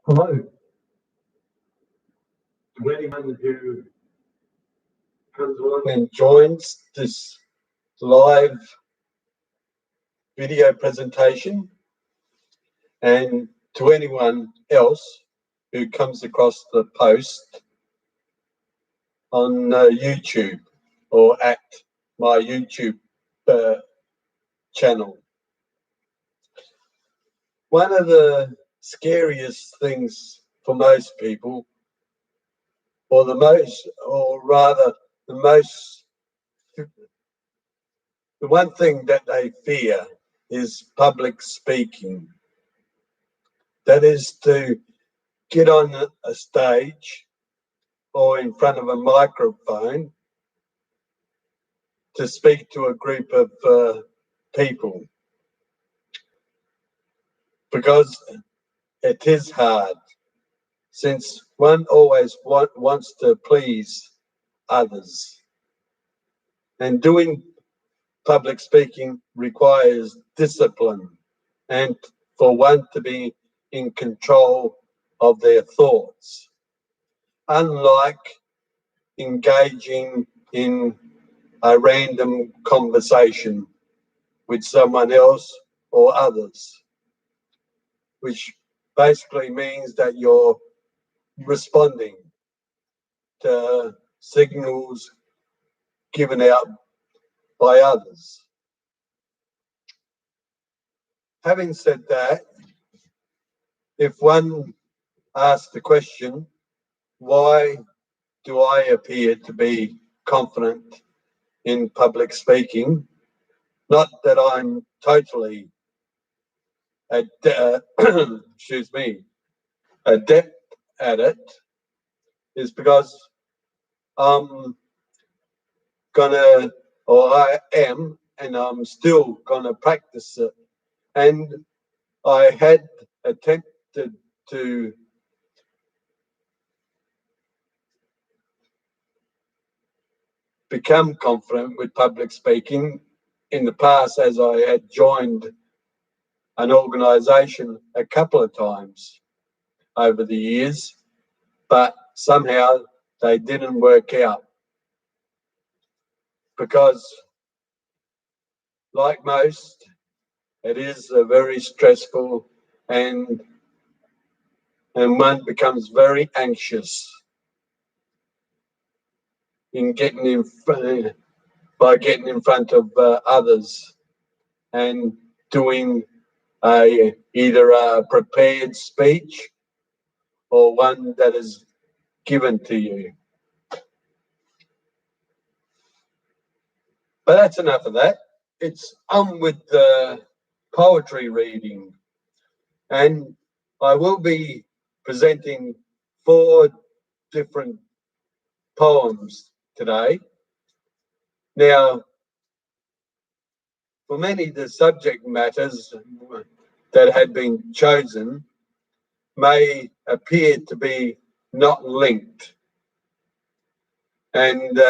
Hello to anyone who comes along and joins this live video presentation, and to anyone else who comes across the post on YouTube or at my YouTube channel. One of the scariest things for most people, or the one thing that they fear is public speaking. That is to get on a stage or in front of a microphone to speak to a group of people, because it is hard, since one always wants to please others, and doing public speaking requires discipline and for one to be in control of their thoughts, unlike engaging in a random conversation with someone else or others, which basically means that you're responding to signals given out by others. Having said that, if one asks the question, why do I appear to be confident in public speaking? Not that I'm totally excuse me, adept at it, is because I'm I am, and I'm still gonna practice it. And I had attempted to become confident with public speaking in the past, as I had joined an organization a couple of times over the years, but somehow they didn't work out, because, like most, it is a very stressful, and one becomes very anxious in getting in front, by getting in front of others and doing either a prepared speech or one that is given to you. But that's enough of that. It's on with the poetry reading, and I will be presenting 4 different poems today. Now, for many, the subject matters that had been chosen may appear to be not linked and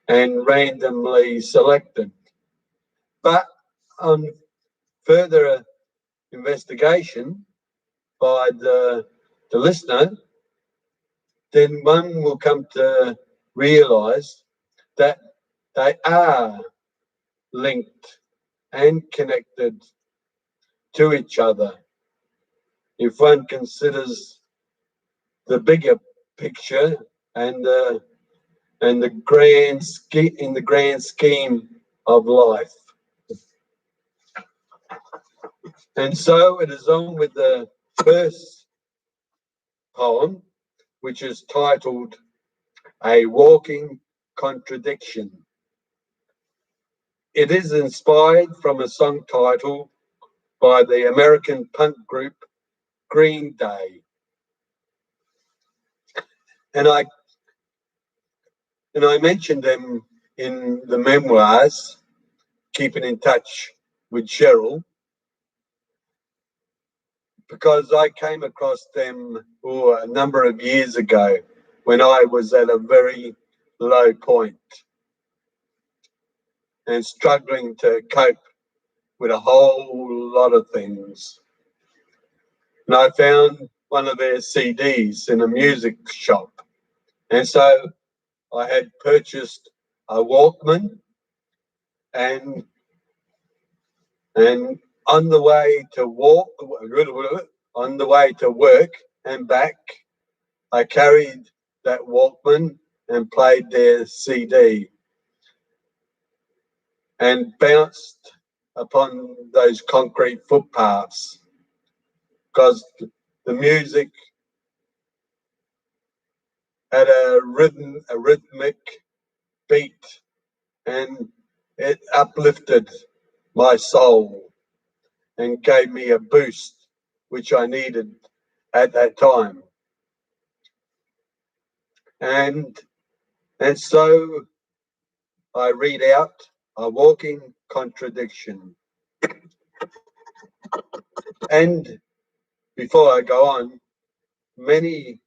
randomly selected, but on further investigation by the listener, then one will come to realize that they are linked and connected to each other if one considers the bigger picture and in the grand scheme of life. And so it is on with the first poem, which is titled A Walking Contradiction. It is inspired from a song title by the American punk group Green Day. And I mentioned them in the memoirs, Keeping in Touch with Cheryl, because I came across them a number of years ago when I was at a very low point and struggling to cope with a whole lot of things. And I found one of their CDs in a music shop. And so I had purchased a Walkman, and and on the way to work and back, I carried that Walkman and played their CD and bounced upon those concrete footpaths because the music had a rhythmic beat, and it uplifted my soul and gave me a boost, which I needed at that time. And and so I read out a walking contradiction. And before I go on, many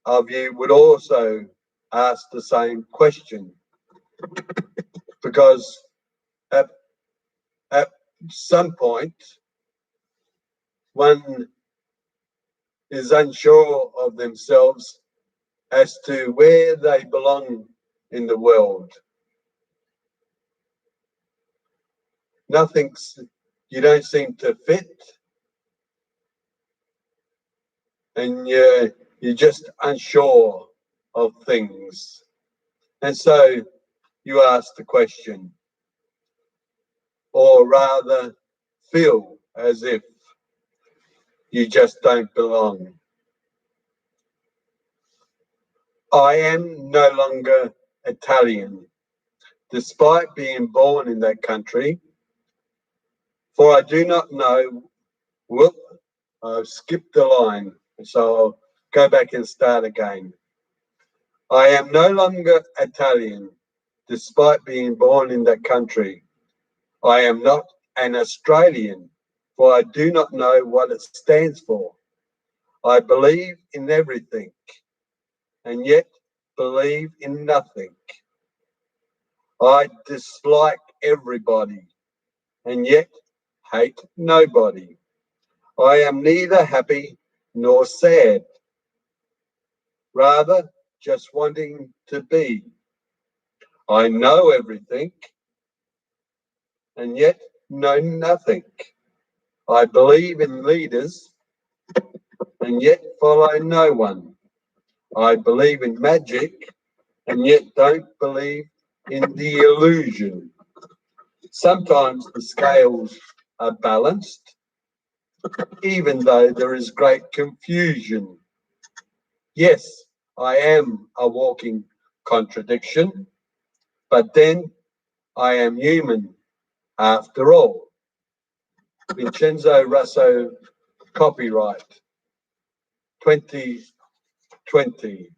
of you would also ask the same question because at, at some point one is unsure of themselves as to where they belong in the world. Nothing's, you don't seem to fit, and you're just unsure of things. And so you ask the question, or rather feel as if you just don't belong. I am no longer Italian, despite being born in that country, for I do not know. Whoop, I've skipped the line, so I'll go back and start again. I am no longer Italian, despite being born in that country. I am not an Australian, for I do not know what it stands for. I believe in everything, and yet believe in nothing. I dislike everybody, and yet hate nobody. I am neither happy nor sad, rather just wanting to be. I know everything, and yet know nothing. I believe in leaders, and yet follow no one. I believe in magic, and yet don't believe in the illusion. Sometimes the scales are balanced, even though there is great confusion. Yes, I am a walking contradiction, but then I am human after all. Vincenzo Russo, copyright 2020.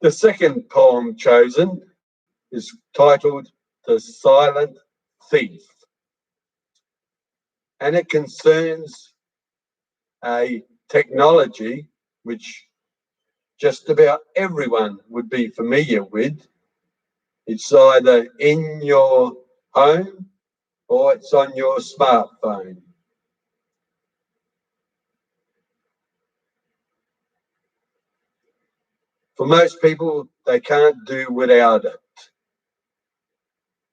The second poem chosen is titled The Silent Thief, and it concerns a technology which just about everyone would be familiar with. It's either in your home or it's on your smartphone. For most people, they can't do without it.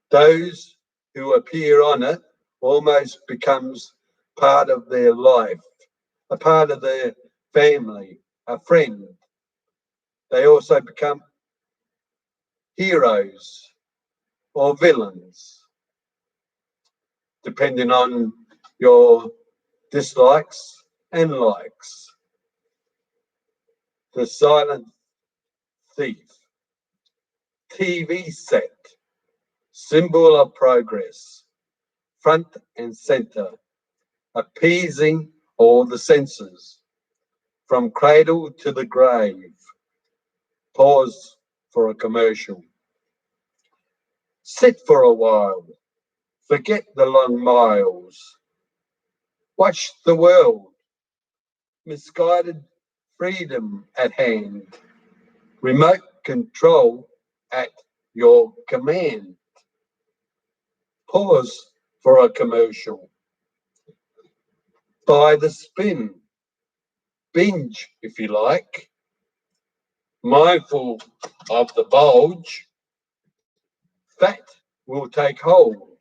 Those who appear on it almost becomes part of their life, a part of their family, a friend. They also become heroes or villains, depending on your dislikes and likes. The Silent Thief. TV set, symbol of progress, front and center, appeasing all the senses, from cradle to the grave. Pause for a commercial. Sit for a while, forget the long miles. Watch the world, misguided freedom at hand, remote control at your command. Pause for a commercial. by the spin, binge if you like, mindful of the bulge, fat will take hold.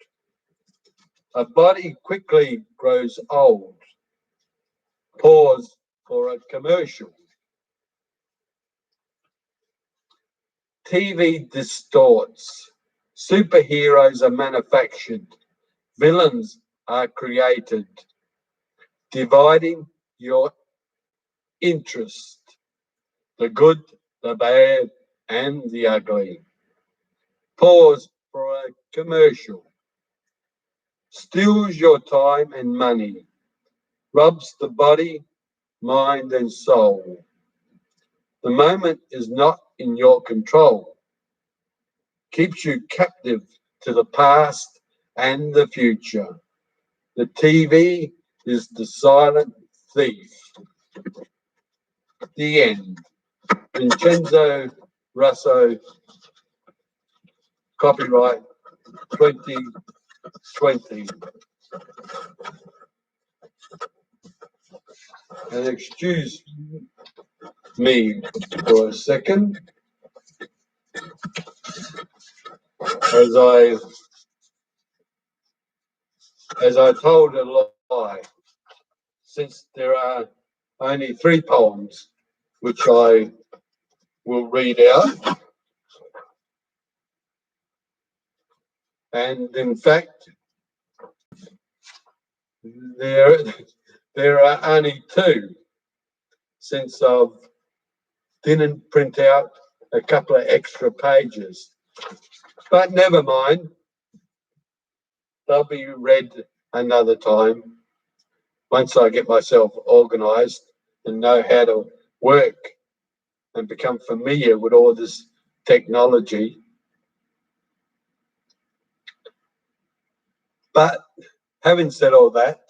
A body quickly grows old. Pause for a commercial. TV distorts. Superheroes are manufactured. Villains are created, dividing your interest. The good, the bad, and the ugly. Pause for a commercial. Steals your time and money. Rubs the body, mind, and soul. The moment is not in your control. Keeps you captive to the past and the future. The TV is the silent thief. The end. Vincenzo Russo, copyright 2020. And excuse me for a second as I told a lie, since there are only 3 poems which I will read out. And in fact, there, there are only 2, since I didn't print out a couple of extra pages. But never mind, they'll be read another time once I get myself organised and know how to work and become familiar with all this technology. But having said all that,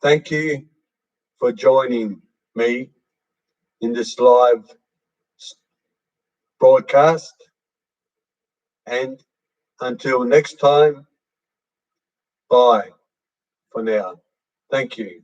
thank you for joining me in this live broadcast. And until next time, bye for now. Thank you.